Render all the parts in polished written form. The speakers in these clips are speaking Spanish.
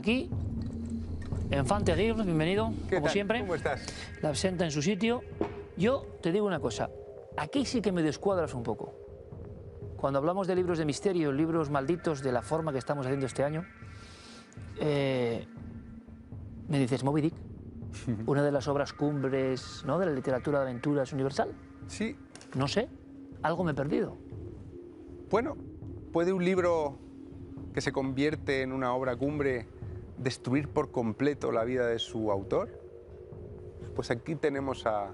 aquí. Enfant terrible, bienvenido, como tal? siempre. ¿Cómo estás? La absenta en su sitio. Yo te digo una cosa, aquí sí que me descuadras un poco. Cuando hablamos de libros de misterio, libros malditos de la forma que estamos haciendo este año, me dices Moby Dick, una de las obras cumbres, ¿no?, de la literatura de aventuras universal. Sí. No sé, algo me he perdido. Bueno, ¿puede un libro que se convierte en una obra cumbre destruir por completo la vida de su autor? Pues aquí tenemos a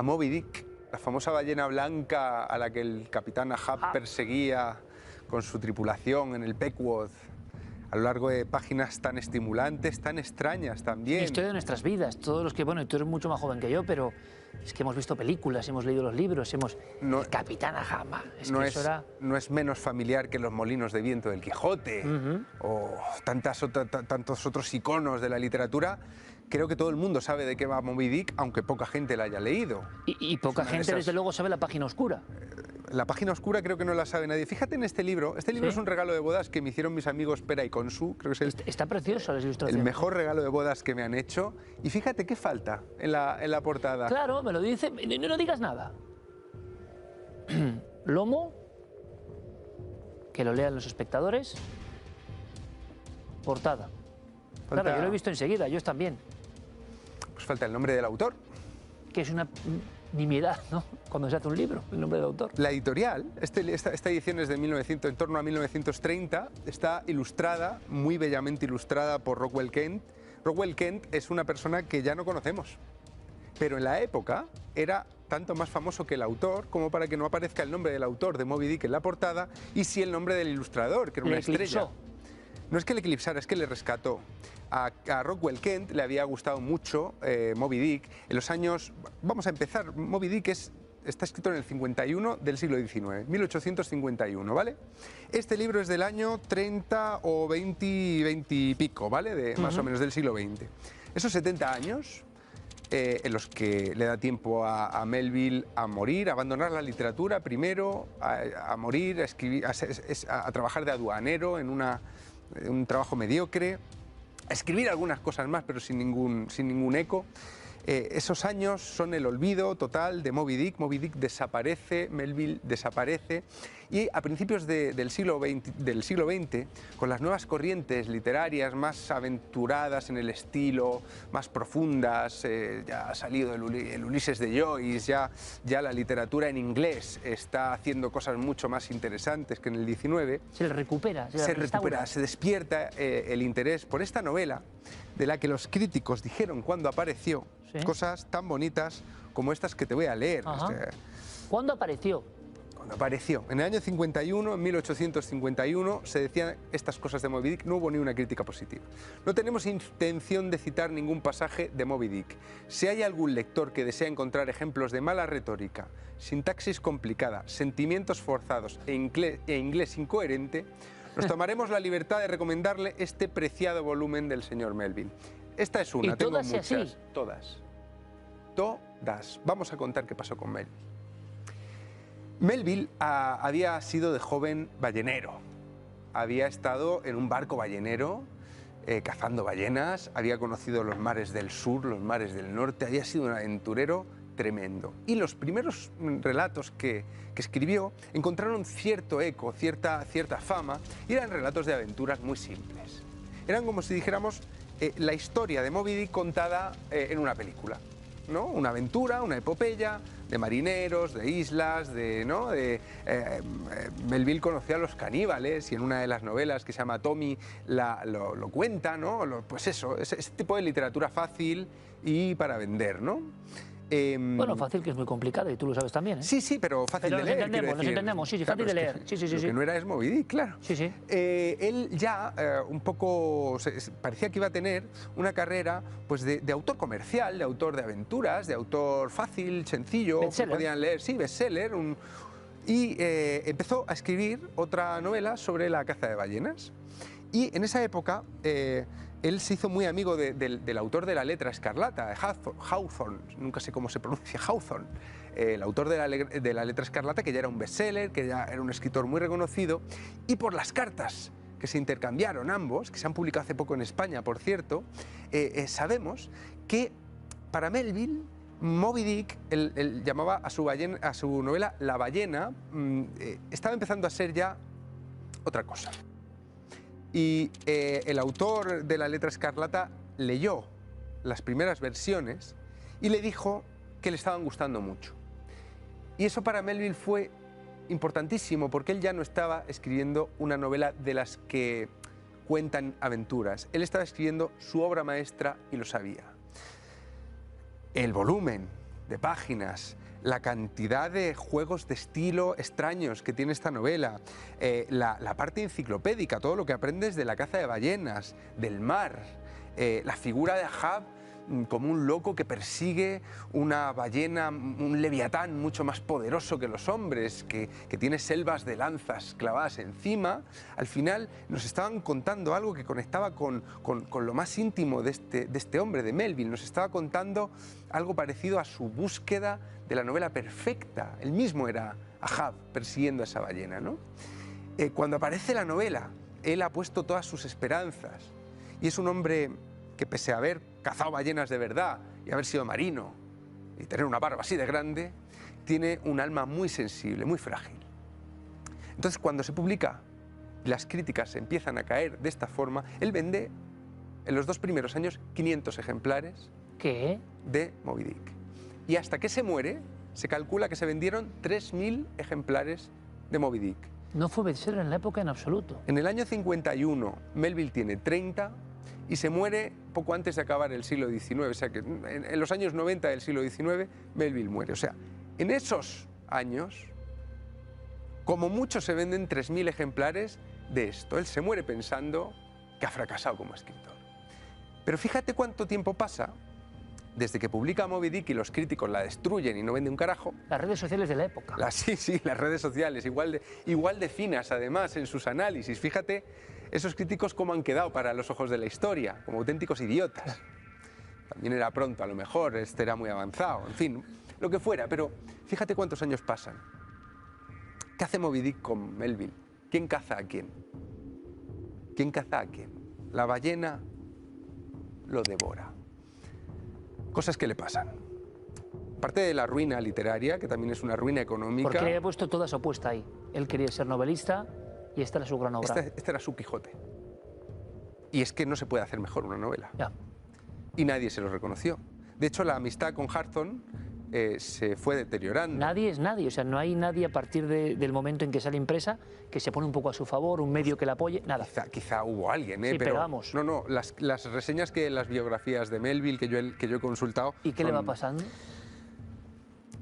Moby Dick, la famosa ballena blanca a la que el capitán Ahab perseguía con su tripulación en el Pequod, a lo largo de páginas tan estimulantes, tan extrañas también. La historia de nuestras vidas, todos los que, bueno, tú eres mucho más joven que yo, pero es que hemos visto películas, hemos leído los libros, No, el Capitán Ahab, no es menos familiar que los molinos de viento del Quijote o tantos otros iconos de la literatura. Creo que todo el mundo sabe de qué va Moby Dick, aunque poca gente la haya leído. Y poca gente, desde luego, sabe la página oscura. La página oscura creo que no la sabe nadie. Fíjate en este libro. Este libro es un regalo de bodas que me hicieron mis amigos Pera y Consu. Creo que es Está precioso las ilustraciones. El mejor regalo de bodas que me han hecho. Y fíjate qué falta en la portada. Claro, me lo dice. No digas nada. Lomo, que lo lean los espectadores. Portada. Claro, yo lo he visto enseguida, ellos también. Pues falta el nombre del autor. Que es una nimiedad, ¿no?, cuando se hace un libro, el nombre del autor. La editorial, esta edición es de en torno a 1930, está ilustrada, muy bellamente ilustrada por Rockwell Kent. Rockwell Kent es una persona que ya no conocemos, pero en la época era tanto más famoso que el autor, como para que no aparezca el nombre del autor de Moby Dick en la portada, y sí el nombre del ilustrador, que era una estrella. No es que le eclipsara, es que le rescató. A Rockwell Kent le había gustado mucho Moby Dick. En los años... Vamos a empezar. Moby Dick está escrito en el 51 del siglo XIX, 1851, ¿vale? Este libro es del año 30 o 20 y pico, ¿vale? Más o menos del siglo XX. Esos 70 años en los que le da tiempo a Melville a morir, a abandonar la literatura primero, a morir, a escribir, a trabajar de aduanero en un trabajo mediocre, a escribir algunas cosas más, pero sin ningún eco. Esos años son el olvido total de Moby Dick. Moby Dick desaparece, Melville desaparece, y a principios del siglo XX, con las nuevas corrientes literarias más aventuradas en el estilo, más profundas, ya ha salido el Ulises de Joyce, ya la literatura en inglés está haciendo cosas mucho más interesantes que en el XIX. Se recupera, se despierta el interés por esta novela, de la que los críticos dijeron cuando apareció cosas tan bonitas como estas que te voy a leer. ¿Cuándo apareció? Cuando apareció. En el año 51, en 1851, se decían estas cosas de Moby Dick, no hubo ni una crítica positiva. No tenemos intención de citar ningún pasaje de Moby Dick. Si hay algún lector que desea encontrar ejemplos de mala retórica, sintaxis complicada, sentimientos forzados e inglés incoherente, nos tomaremos la libertad de recomendarle este preciado volumen del señor Melville. Esta es una, tengo muchas. Así? Todas. Vamos a contar qué pasó con Melville. Melville había sido de joven ballenero. Había estado en un barco ballenero cazando ballenas, había conocido los mares del sur, los mares del norte, había sido un aventurero tremendo. Y los primeros relatos que escribió encontraron cierto eco, cierta fama, y eran relatos de aventuras muy simples. Eran como si dijéramos la historia de Moby Dick contada en una película, ¿no? Una aventura, una epopeya de marineros, de islas, Melville conocía a los caníbales, y en una de las novelas que se llama Tommy lo cuenta, ¿no? Pues eso, ese tipo de literatura fácil y para vender, ¿no? Bueno, fácil, que es muy complicado, y tú lo sabes también, ¿eh? Sí, pero fácil de leer. Nos entendemos, sí, fácil de leer. Lo que no era es Moby Dick, claro. Sí. Él ya un poco parecía que iba a tener una carrera pues de autor comercial, de autor de aventuras, de autor fácil, sencillo, que podían leer, bestseller, y empezó a escribir otra novela sobre la caza de ballenas. Y en esa época él se hizo muy amigo del autor de La letra escarlata, Hawthorne, nunca sé cómo se pronuncia, Hawthorne, el autor de la letra escarlata, que ya era un bestseller, que ya era un escritor muy reconocido, y por las cartas que que se intercambiaron ambos, que se han publicado hace poco en España, por cierto, sabemos que para Melville, Moby Dick, él llamaba a su novela La ballena, estaba empezando a ser ya otra cosa. Y el autor de La letra escarlata leyó las primeras versiones y le dijo que le estaban gustando mucho. Y eso para Melville fue importantísimo, porque él ya no estaba escribiendo una novela de las que cuentan aventuras. Él estaba escribiendo su obra maestra y lo sabía. El volumen de páginas, la cantidad de juegos de estilo extraños que tiene esta novela, la parte enciclopédica, todo lo que aprendes de la caza de ballenas, del mar, la figura de Ahab como un loco que persigue una ballena, un leviatán mucho más poderoso que los hombres, que tiene selvas de lanzas clavadas encima. Al final nos estaban contando algo que conectaba con lo más íntimo de este hombre, de Melville. Nos estaba contando algo parecido a su búsqueda de la novela perfecta. Él mismo era Ahab persiguiendo a esa ballena, ¿no? Cuando aparece la novela, él ha puesto todas sus esperanzas y es un hombre que, pese a haber cazado ballenas de verdad y haber sido marino y tener una barba así de grande, tiene un alma muy sensible, muy frágil. Entonces, cuando se publica y las críticas empiezan a caer de esta forma, él vende en los 2 primeros años 500 ejemplares de Moby Dick. Y hasta que se muere, se calcula que se vendieron 3.000 ejemplares de Moby Dick. No fue bestseller en la época en absoluto. En el año 51, Melville tiene 30 y se muere poco antes de acabar el siglo XIX. O sea que en los años 90 del siglo XIX, Melville muere. O sea, en esos años, como mucho se venden 3.000 ejemplares de esto. Él se muere pensando que ha fracasado como escritor. Pero fíjate cuánto tiempo pasa desde que publica Moby Dick y los críticos la destruyen y no vende un carajo. Las redes sociales de la época. Sí, las redes sociales, igual de finas además en sus análisis. Fíjate esos críticos cómo han quedado para los ojos de la historia, como auténticos idiotas. También era pronto, a lo mejor, este era muy avanzado, en fin, lo que fuera. Pero fíjate cuántos años pasan. ¿Qué hace Moby Dick con Melville? ¿Quién caza a quién? ¿Quién caza a quién? La ballena lo devora. Cosas que le pasan. Aparte de la ruina literaria, que también es una ruina económica. Porque le había puesto toda su apuesta ahí. Él quería ser novelista y esta era su gran obra. Este era su Quijote. Y es que no se puede hacer mejor una novela. Ya. Y nadie se lo reconoció. De hecho, la amistad con Hawthorne se fue deteriorando. Nadie es nadie, o sea, no hay nadie a partir del momento en que sale impresa que se pone un poco a su favor, un medio que la apoye, nada. Quizá hubo alguien, sí, pero vamos. No, las reseñas las biografías de Melville que yo he consultado... ¿Y qué le va pasando?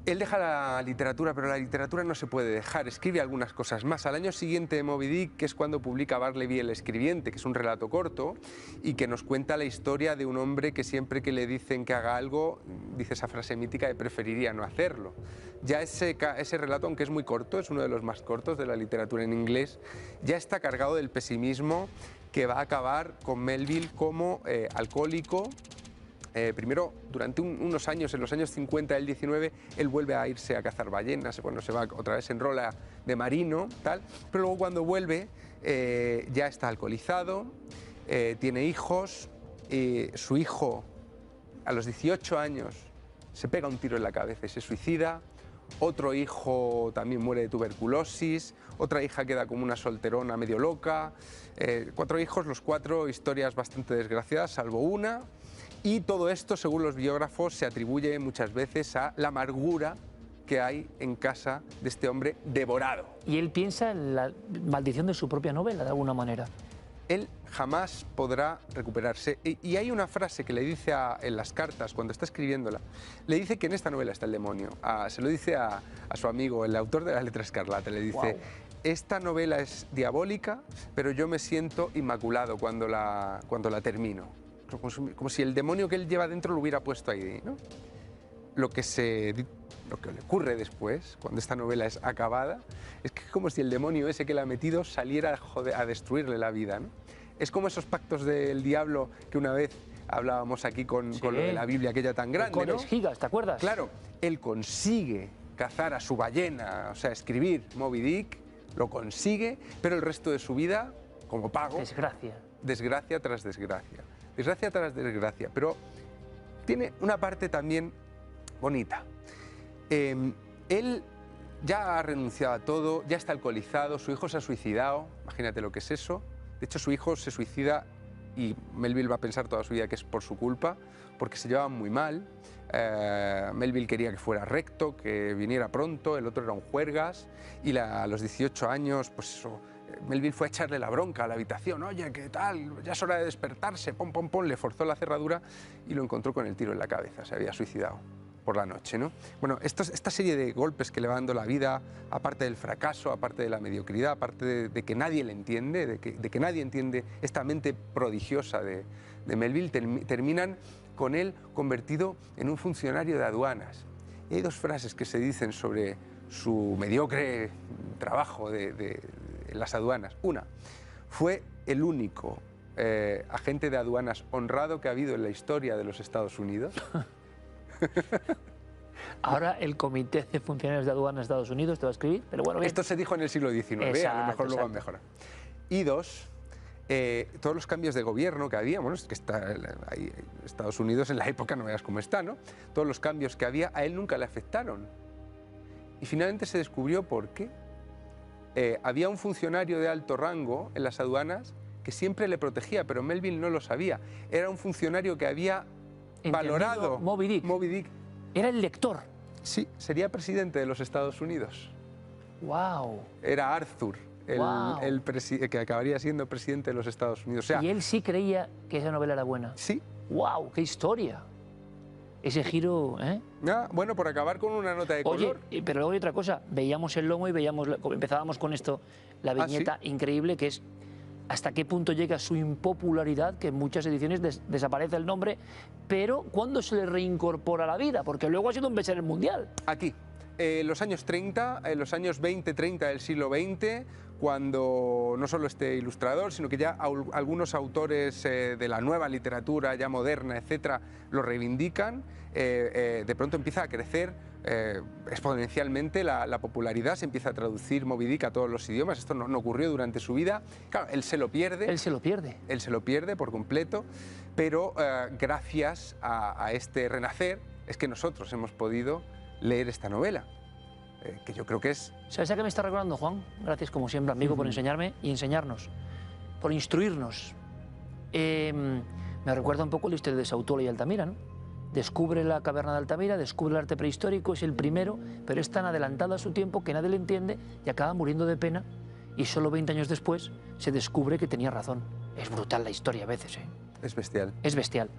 Él deja la literatura, pero la literatura no se puede dejar, escribe algunas cosas más. Al año siguiente de Moby Dick, que es cuando publica Bartleby el escribiente, que es un relato corto y que nos cuenta la historia de un hombre que siempre que le dicen que haga algo, dice esa frase mítica de preferiría no hacerlo. Ya ese relato, aunque es muy corto, es uno de los más cortos de la literatura en inglés, ya está cargado del pesimismo que va a acabar con Melville como alcohólico. Primero, durante unos años, en los años 50 del 19, él vuelve a irse a cazar ballenas, bueno, se va otra vez, se enrola de marino, tal, pero luego cuando vuelve ya está alcoholizado, tiene hijos, su hijo a los 18 años se pega un tiro en la cabeza y se suicida, otro hijo también muere de tuberculosis, otra hija queda como una solterona medio loca, 4 hijos, los 4 historias bastante desgraciadas, salvo una. Y todo esto, según los biógrafos, se atribuye muchas veces a la amargura que hay en casa de este hombre devorado. Y él piensa en la maldición de su propia novela, de alguna manera. Él jamás podrá recuperarse. Y hay una frase que le dice en las cartas, cuando está escribiéndola, le dice que en esta novela está el demonio. Se lo dice a su amigo, el autor de La letra escarlata, le dice... Wow. Esta novela es diabólica, pero yo me siento inmaculado cuando la termino. Como si el demonio que él lleva dentro lo hubiera puesto ahí, ¿no? Lo que le ocurre después, cuando esta novela es acabada, es que es como si el demonio ese que le ha metido saliera a destruirle la vida, ¿no? Es como esos pactos del diablo que una vez hablábamos aquí con lo de la Biblia, aquella tan grande, con ¿no? Gigas, ¿te acuerdas? Claro, él consigue cazar a su ballena, o sea, escribir Moby Dick, lo consigue, pero el resto de su vida como pago. Desgracia. Desgracia tras desgracia. Desgracia tras desgracia. Pero tiene una parte también bonita. Él ya ha renunciado a todo, ya está alcoholizado, su hijo se ha suicidado, imagínate lo que es eso. De hecho, su hijo se suicida y Melville va a pensar toda su vida que es por su culpa, porque se llevaban muy mal. Melville quería que fuera recto, que viniera pronto, el otro era un juergas, y a los 18 años, pues eso, Melville fue a echarle la bronca a la habitación. Oye, ¿qué tal? Ya es hora de despertarse, pom, pom, pom, le forzó la cerradura y lo encontró con el tiro en la cabeza, se había suicidado por la noche, ¿no? Bueno, esta serie de golpes que le va dando la vida, aparte del fracaso, aparte de la mediocridad, aparte de que nadie le entiende, de que nadie entiende esta mente prodigiosa de Melville, terminan con él convertido en un funcionario de aduanas. Y hay dos frases que se dicen sobre su mediocre trabajo en las aduanas. Una, fue el único agente de aduanas honrado que ha habido en la historia de los Estados Unidos. Ahora el Comité de Funcionarios de Aduanas de Estados Unidos te va a escribir, pero bueno, bien. Esto se dijo en el siglo XIX, exacto, a lo mejor luego han exacto. mejorado. Y dos, todos los cambios de gobierno que había, bueno, es que está ahí, Estados Unidos en la época, no veas cómo está, ¿no? Todos los cambios que había a él nunca le afectaron. Y finalmente se descubrió por qué. Había un funcionario de alto rango en las aduanas que siempre le protegía, pero Melville no lo sabía. Era un funcionario que había valorado Moby Dick. Moby Dick. Era el lector. Sí, sería presidente de los Estados Unidos. ¡Wow! Era Arthur, Wow. que acabaría siendo presidente de los Estados Unidos. O sea, Y él sí creía que esa novela era buena. sí. ¡Wow! ¡Qué historia! Ese giro, ¿eh? Ah, bueno, por acabar con una nota de color. Oye, pero luego hay otra cosa. Veíamos el lomo y empezábamos con esto, la viñeta increíble que es hasta qué punto llega su impopularidad, que en muchas ediciones desaparece el nombre, pero ¿cuándo se le reincorpora a la vida? Porque luego ha sido un bestseller mundial. Aquí, los años 30, los años 20-30 del siglo XX, cuando no solo este ilustrador, sino que ya algunos autores de la nueva literatura, ya moderna, etcétera, lo reivindican, de pronto empieza a crecer exponencialmente la popularidad, se empieza a traducir Moby Dick a todos los idiomas. Esto no ocurrió durante su vida. Claro, él se lo pierde. Él se lo pierde. Él se lo pierde por completo, pero gracias a este renacer es que nosotros hemos podido leer esta novela, que yo creo que es... ¿Sabes a qué me está recordando, Juan? Gracias, como siempre, amigo, por enseñarme y enseñarnos, por instruirnos. Me recuerda un poco la historia de Sautolo y Altamira, ¿no? Descubre la caverna de Altamira, descubre el arte prehistórico, es el primero, pero es tan adelantado a su tiempo que nadie le entiende y acaba muriendo de pena, y solo 20 años después se descubre que tenía razón. Es brutal la historia a veces, ¿eh? Es bestial. Es bestial.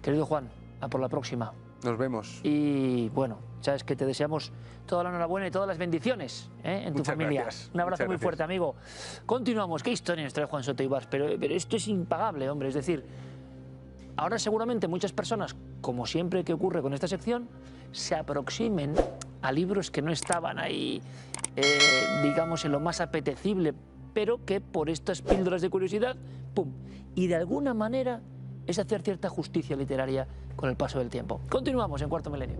Querido Juan, a por la próxima. Nos vemos. Y bueno, sabes que te deseamos toda la enhorabuena y todas las bendiciones, ¿eh? En tu Muchas familia. gracias. Un abrazo Muchas muy gracias. fuerte, amigo. Continuamos. ¿Qué historia nos trae Juan Soto Ibars? Pero esto es impagable, hombre. Es decir, ahora seguramente muchas personas, como siempre que ocurre con esta sección, se aproximen a libros que no estaban ahí, digamos, en lo más apetecible, pero que por estas píldoras de curiosidad, ¡pum! Y de alguna manera es hacer cierta justicia literaria con el paso del tiempo. Continuamos en Cuarto Milenio.